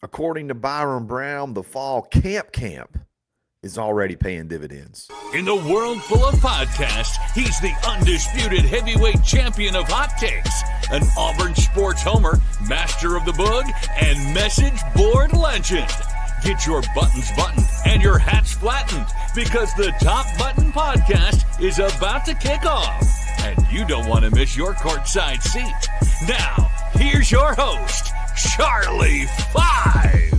According to Byrum Brown, the fall camp is already paying dividends. In the world full of podcasts, he's the undisputed heavyweight champion of hot takes, an Auburn sports homer, master of the boog, and message board legend. Get your buttons buttoned and your hats flattened because the Top Button Podcast is about to kick off. And you don't want to miss your courtside seat. Now, here's your host, Charlie Five.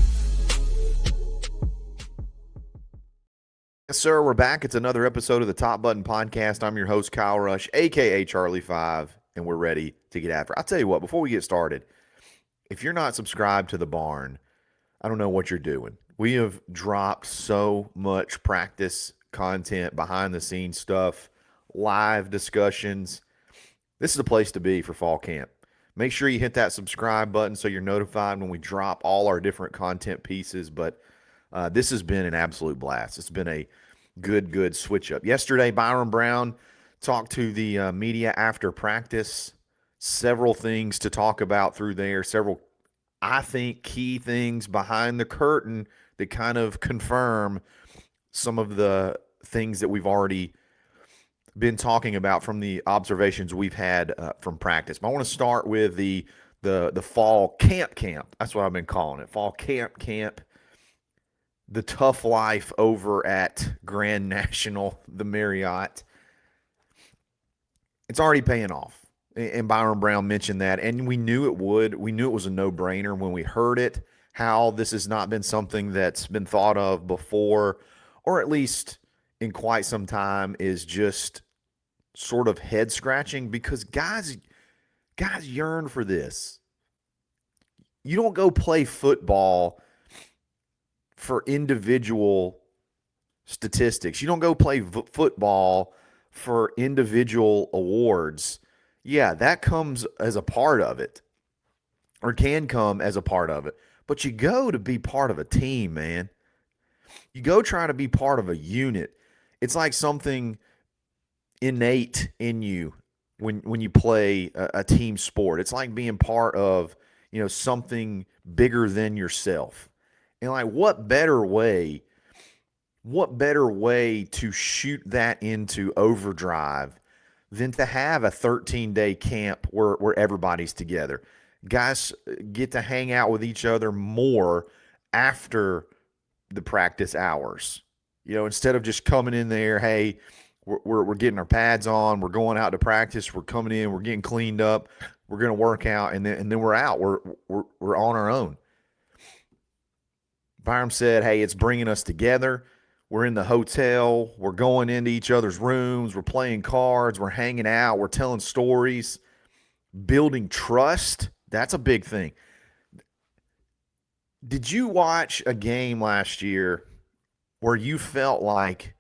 Yes, sir. We're back. It's another episode of the Top Button Podcast. I'm your host, Kyle Rush, a.k.a. Charlie Five, and we're ready to get after it. I'll tell you what, before we get started, if you're not subscribed to The Barn, I don't know what you're doing. We have dropped so much practice content, behind-the-scenes stuff, live discussions. This is the place to be for fall camp. Make sure you hit that subscribe button so you're notified when we drop all our different content pieces. But this has been an absolute blast. It's been a good switch up. Yesterday, Byrum Brown talked to the media after practice. Several things to talk about through there. Several, I think, key things behind the curtain that kind of confirm some of the things that we've already been talking about from the observations we've had from practice. But I want to start with the fall camp. That's what I've been calling it. Fall camp. The tough life over at Grand National, the Marriott. It's already paying off. And Byrum Brown mentioned that, and we knew it would. We knew it was a no-brainer when we heard it, how this has not been something that's been thought of before, or at least in quite some time, is just sort of head-scratching because guys yearn for this. You don't go play football for individual statistics. You don't go play football for individual awards. Yeah, that comes as a part of it, or can come as a part of it. But you go to be part of a team, man. You go try to be part of a unit. It's like something innate in you when you play a team sport. It's like being part of, something bigger than yourself. And like, what better way to shoot that into overdrive than to have a 13-day camp where everybody's together. Guys get to hang out with each other more after the practice hours. Instead of just coming in there, hey, we're getting our pads on, we're going out to practice, we're coming in, we're getting cleaned up, we're going to work out, and then we're out. We're on our own. Byrum said, hey, it's bringing us together. We're in the hotel. We're going into each other's rooms. We're playing cards. We're hanging out. We're telling stories. Building trust. That's a big thing. Did you watch a game last year where you felt like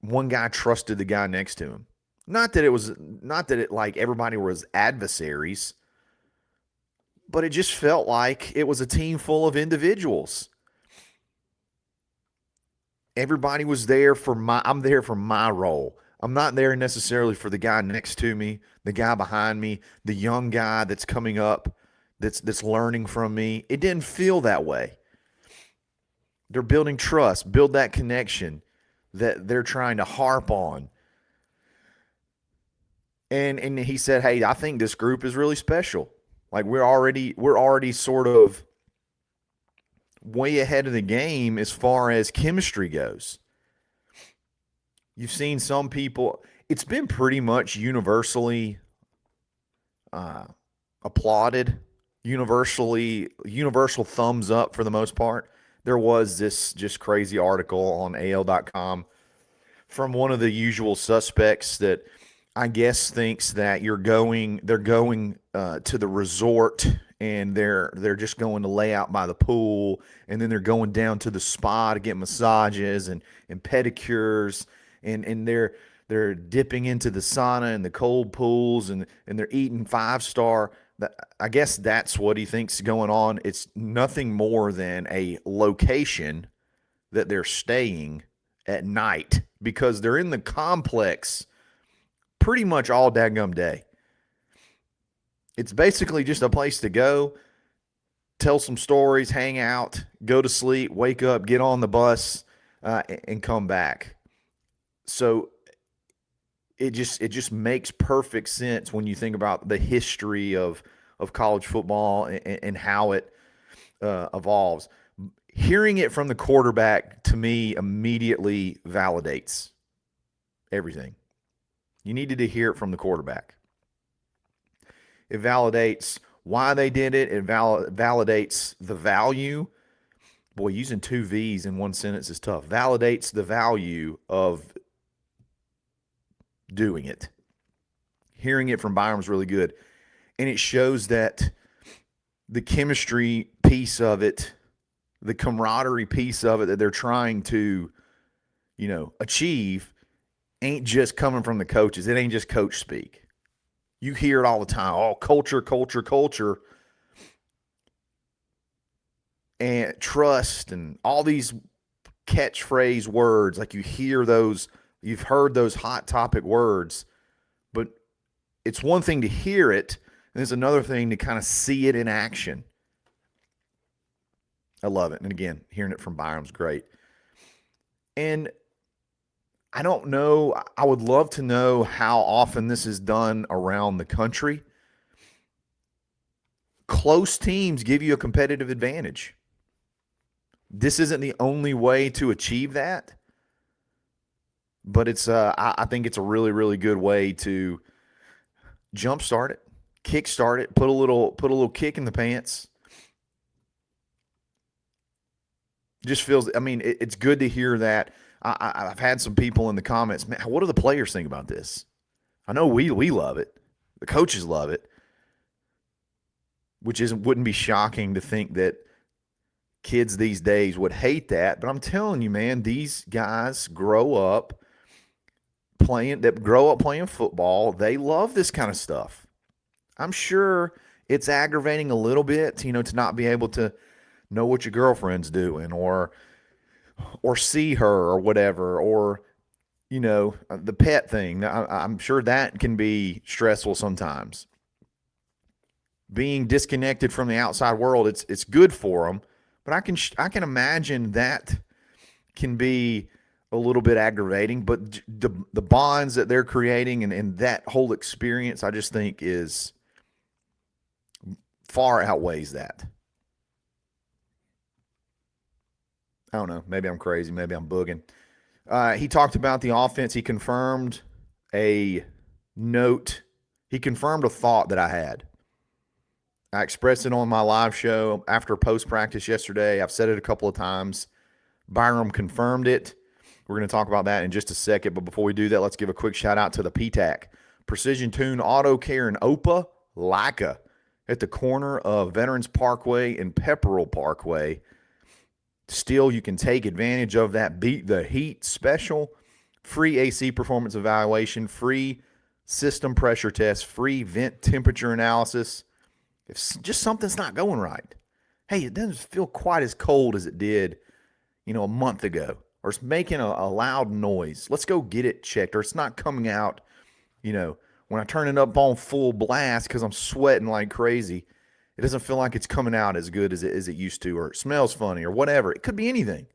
one guy trusted the guy next to him? Not that it like everybody was adversaries, but it just felt like it was a team full of individuals. Everybody was there I'm there for my role. I'm not there necessarily for the guy next to me, the guy behind me, the young guy that's coming up, that's learning from me. It didn't feel that way. They're building trust, build that connection that they're trying to harp on. And he said, hey, I think this group is really special. Like we're already sort of way ahead of the game as far as chemistry goes. You've seen some people, it's been pretty much universally applauded, universal thumbs up for the most part. There was this just crazy article on AL.com from one of the usual suspects that I guess thinks that they're going to the resort and they're just going to lay out by the pool, and then they're going down to the spa to get massages and pedicures, and they're dipping into the sauna and the cold pools, and they're eating 5-star. I guess that's what he thinks is going on. It's nothing more than a location that they're staying at night because they're in the complex pretty much all daggum day. It's basically just a place to go, tell some stories, hang out, go to sleep, wake up, get on the bus, and come back. So it just makes perfect sense when you think about the history of college football and how it evolves. Hearing it from the quarterback to me immediately validates everything. You needed to hear it from the quarterback. It validates why they did it. It validates the value. Boy, using two V's in one sentence is tough. Validates the value of doing it. Hearing it from Byrum is really good. And it shows that the chemistry piece of it, the camaraderie piece of it that they're trying to, achieve ain't just coming from the coaches. It ain't just coach speak. You hear it all the time. Oh, culture, culture, culture. And trust and all these catchphrase words. Like you hear those, you've heard those hot topic words, but it's one thing to hear it, and it's another thing to kind of see it in action. I love it. And again, hearing it from Byram's great. And I don't know, I would love to know how often this is done around the country. Close teams give you a competitive advantage. This isn't the only way to achieve that, but it's I think it's a really, really good way to jumpstart it, kickstart it, put a little kick in the pants. Just feels, it's good to hear that. I've had some people in the comments, man, what do the players think about this? I know we love it. The coaches love it, which wouldn't be shocking to think that kids these days would hate that. But I'm telling you, man, these guys grow up playing football. They love this kind of stuff. I'm sure it's aggravating a little bit, to not be able to know what your girlfriend's doing or see her or whatever, or, the pet thing. I'm sure that can be stressful sometimes. Being disconnected from the outside world, it's good for them, but I can imagine that can be a little bit aggravating, but the bonds that they're creating and that whole experience, I just think is far outweighs that. I don't know. Maybe I'm crazy. Maybe I'm booging. He talked about the offense. He confirmed a note. He confirmed a thought that I had. I expressed it on my live show after post-practice yesterday. I've said it a couple of times. Byrum confirmed it. We're going to talk about that in just a second. But before we do that, let's give a quick shout-out to the PTAC. Precision Tune Auto Care in Opelika at the corner of Veterans Parkway and Pepperell Parkway. Still, you can take advantage of that Beat the Heat special, free AC performance evaluation, free system pressure test, free vent temperature analysis. If just something's not going right, hey, it doesn't feel quite as cold as it did, a month ago, or it's making a loud noise. Let's go get it checked, or it's not coming out, when I turn it up on full blast because I'm sweating like crazy. It doesn't feel like it's coming out as good as it used to, or it smells funny, or whatever. It could be anything.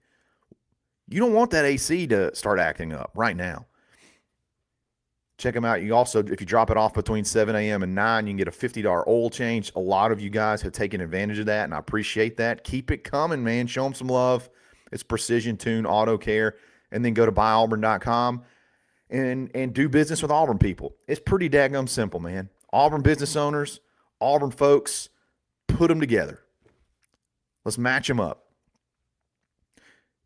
You don't want that AC to start acting up right now. Check them out. You also, if you drop it off between 7 a.m. and 9, you can get a $50 oil change. A lot of you guys have taken advantage of that, and I appreciate that. Keep it coming, man. Show them some love. It's Precision Tune Auto Care. And then go to buyauburn.com and do business with Auburn people. It's pretty daggum simple, man. Auburn business owners, Auburn folks, put them together. Let's match them up.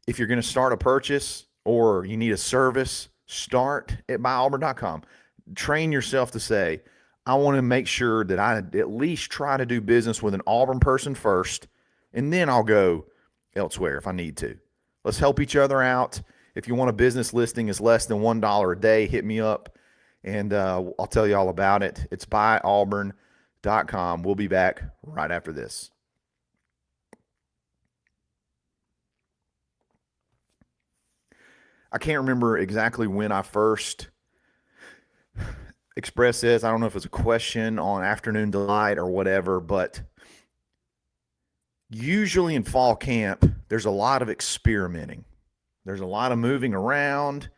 If you're going to start a purchase or you need a service, start at buyauburn.com. Train yourself to say, I want to make sure that I at least try to do business with an Auburn person first, and then I'll go elsewhere if I need to. Let's help each other out. If you want a business listing is less than $1 a day, hit me up, and I'll tell you all about it. It's buyauburn.com. We'll be back right after this. I can't remember exactly when I first expressed this. I don't know if it's a question on Afternoon Delight or whatever, but usually in fall camp, there's a lot of experimenting. There's a lot of moving around.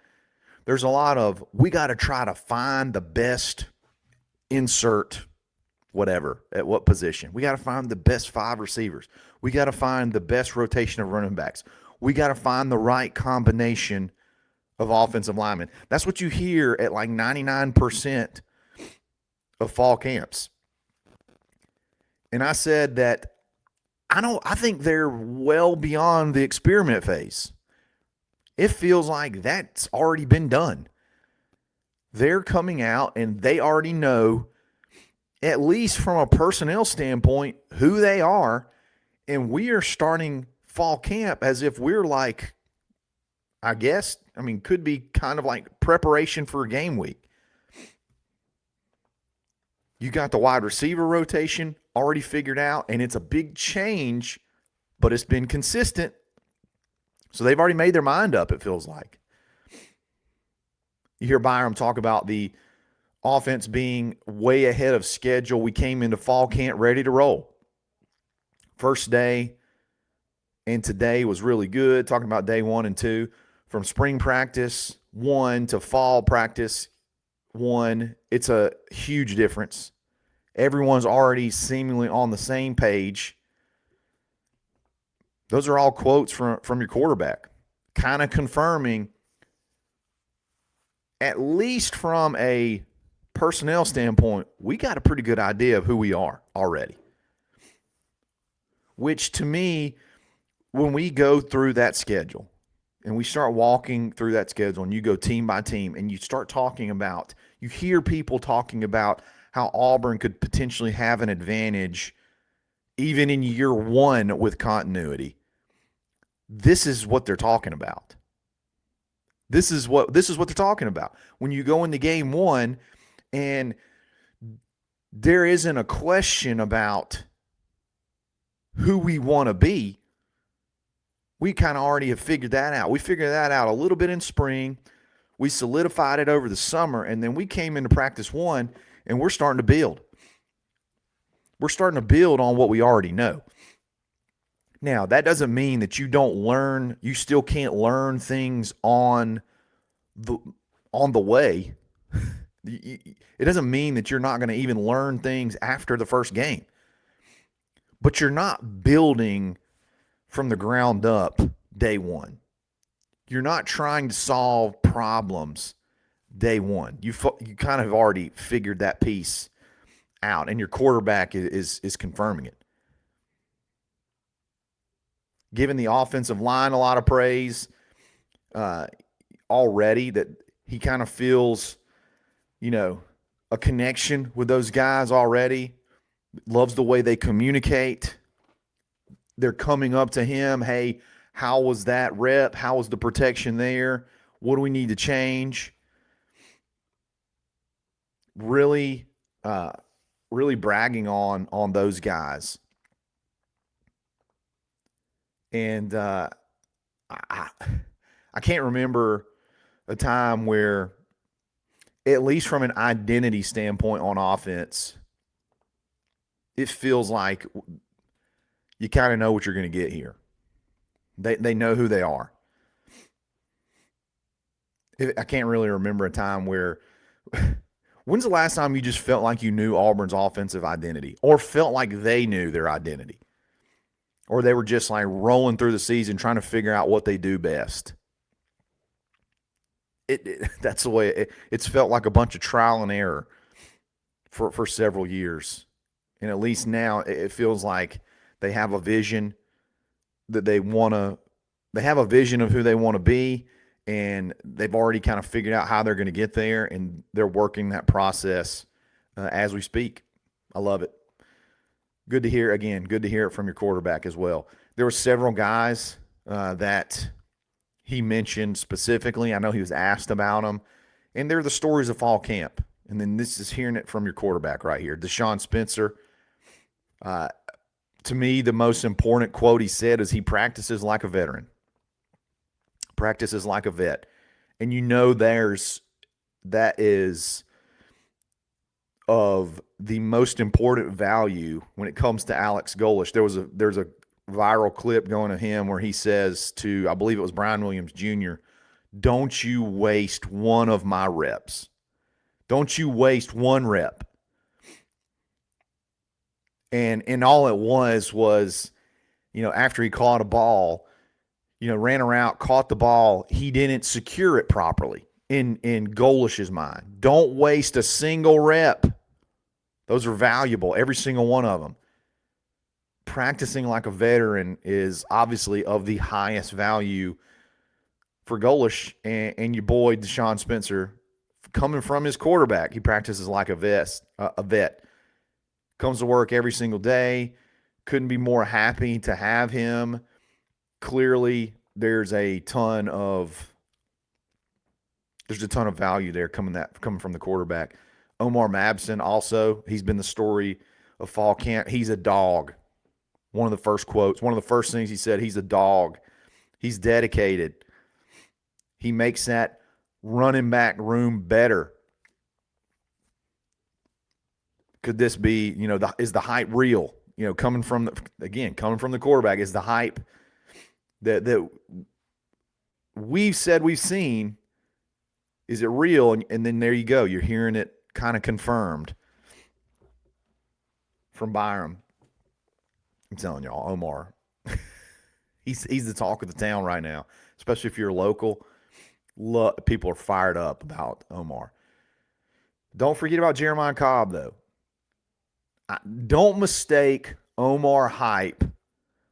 There's a lot of, we got to try to find the best insert whatever at what position. We got to find the best 5 receivers. We got to find the best rotation of running backs. We got to find the right combination of offensive linemen. That's what you hear at like 99% of fall camps. And I said that I think they're well beyond the experiment phase. It feels like that's already been done. They're coming out and they already know, at least from a personnel standpoint, who they are. And we are starting fall camp as if we're like, could be kind of like preparation for a game week. You got the wide receiver rotation already figured out, and it's a big change, but it's been consistent. So they've already made their mind up, it feels like. You hear Byrum talk about the offense being way ahead of schedule. We came into fall camp ready to roll. First day and today was really good. Talking about day 1 and 2. From spring practice 1 to fall practice 1, it's a huge difference. Everyone's already seemingly on the same page. Those are all quotes from your quarterback, kind of confirming, at least from a personnel standpoint, we got a pretty good idea of who we are already. Which to me, when we go through that schedule and we start walking through that schedule and you go team by team and you start talking about, you hear people talking about how Auburn could potentially have an advantage even in year 1 with continuity. This is what they're talking about. This is what they're talking about. When you go into game 1 and there isn't a question about who we want to be, we kind of already have figured that out. We figured that out a little bit in spring. We solidified it over the summer, and then we came into practice 1, and we're starting to build. We're starting to build on what we already know. Now, that doesn't mean that you don't learn, you still can't learn things on the way. It doesn't mean that you're not going to even learn things after the first game. But you're not building from the ground up day 1. You're not trying to solve problems day 1. You kind of already figured that piece out, and your quarterback is confirming it. Giving the offensive line a lot of praise already, that he kind of feels, a connection with those guys already. Loves the way they communicate. They're coming up to him, hey, how was that rep? How was the protection there? What do we need to change? Really, really bragging on those guys. And I can't remember a time where, at least from an identity standpoint on offense, it feels like you kind of know what you're going to get here. They know who they are. I can't really remember a time where – when's the last time you just felt like you knew Auburn's offensive identity, or felt like they knew their identity? Or they were just like rolling through the season trying to figure out what they do best. That's the way it's felt, like a bunch of trial and error for several years. And at least now it feels like they have a vision that they have a vision of who they want to be, and they've already kind of figured out how they're going to get there, and they're working that process as we speak. I love it. Good to hear, again, good to hear it from your quarterback as well. There were several guys that he mentioned specifically. I know he was asked about them, and they're the stories of fall camp. And then this is hearing it from your quarterback right here. Deshawn Spencer, to me, the most important quote he said is he practices like a veteran. Practices like a vet. And that is of the most important value when it comes to Alex Golesh. There's a viral clip going to him where he says to, I believe it was Brian Williams Jr., don't you waste one of my reps. Don't you waste one rep. And all it was, after he caught a ball, ran around, caught the ball, he didn't secure it properly in Golesh's mind. Don't waste a single rep. Those are valuable, every single one of them. Practicing like a veteran is obviously of the highest value for Golesh and your boy Deshawn Spencer. Coming from his quarterback, he practices like a vet. Comes to work every single day. Couldn't be more happy to have him. Clearly, there's a ton of value there coming from the quarterback. Omar Mabson also, he's been the story of fall camp. He's a dog. One of the first quotes, one of the first things he said, he's a dog. He's dedicated. He makes that running back room better. Could this be, is the hype real? Coming from the quarterback, is the hype that we've said we've seen, is it real? And then there you go. You're hearing it kind of confirmed from Byrum. I'm telling y'all, Omar, he's the talk of the town right now, especially if you're local. People are fired up about Omar. Don't forget about Jeremiah Cobb, though. Don't mistake Omar hype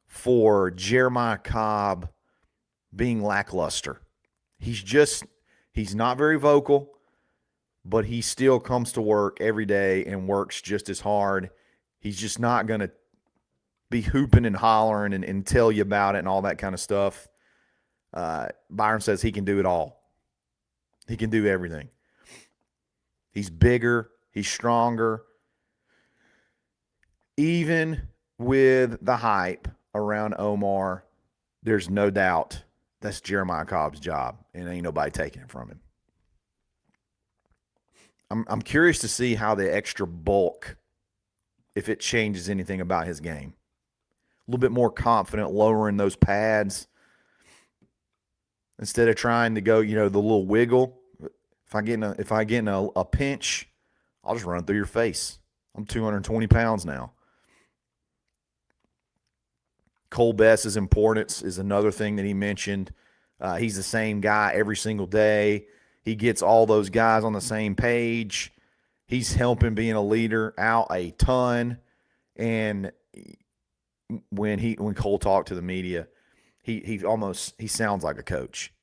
for Jeremiah Cobb being lackluster. He's not very vocal, but he still comes to work every day and works just as hard. He's just not going to be hooping and hollering and tell you about it and all that kind of stuff. Byrum says he can do it all. He can do everything. He's bigger. He's stronger. Even with the hype around Omar, there's no doubt that's Jeremiah Cobb's job, and ain't nobody taking it from him. I'm curious to see how the extra bulk, if it changes anything about his game. A little bit more confident, lowering those pads. Instead of trying to go, the little wiggle. If I get in a pinch, I'll just run through your face. I'm 220 pounds now. Cole Bess's importance is another thing that he mentioned. He's the same guy every single day. He gets all those guys on the same page. He's helping being a leader out a ton. And when Cole talked to the media, he sounds like a coach.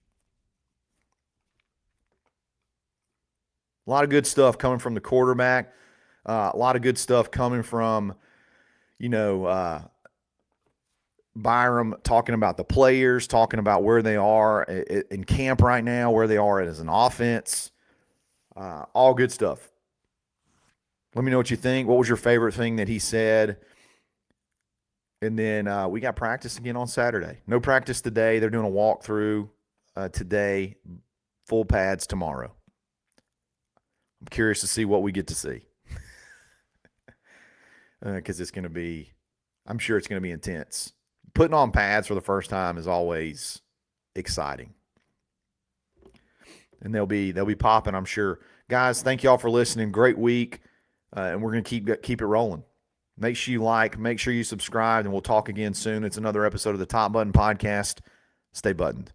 A lot of good stuff coming from the quarterback. A lot of good stuff coming from, Byrum talking about the players, talking about where they are in camp right now, where they are as an offense. All good stuff. Let me know what you think. What was your favorite thing that he said? And then we got practice again on Saturday. No practice today. They're doing a walkthrough today. Full pads tomorrow. I'm curious to see what we get to see. Because it's going to be, I'm sure it's going to be intense. Putting on pads for the first time is always exciting. And they'll be popping, I'm sure. Guys, thank y'all for listening. Great week. And we're going to keep it rolling. Make sure you like, make sure you subscribe, and we'll talk again soon. It's another episode of the Top Button Podcast. Stay buttoned.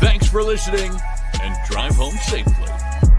Thanks for listening, and drive home safely.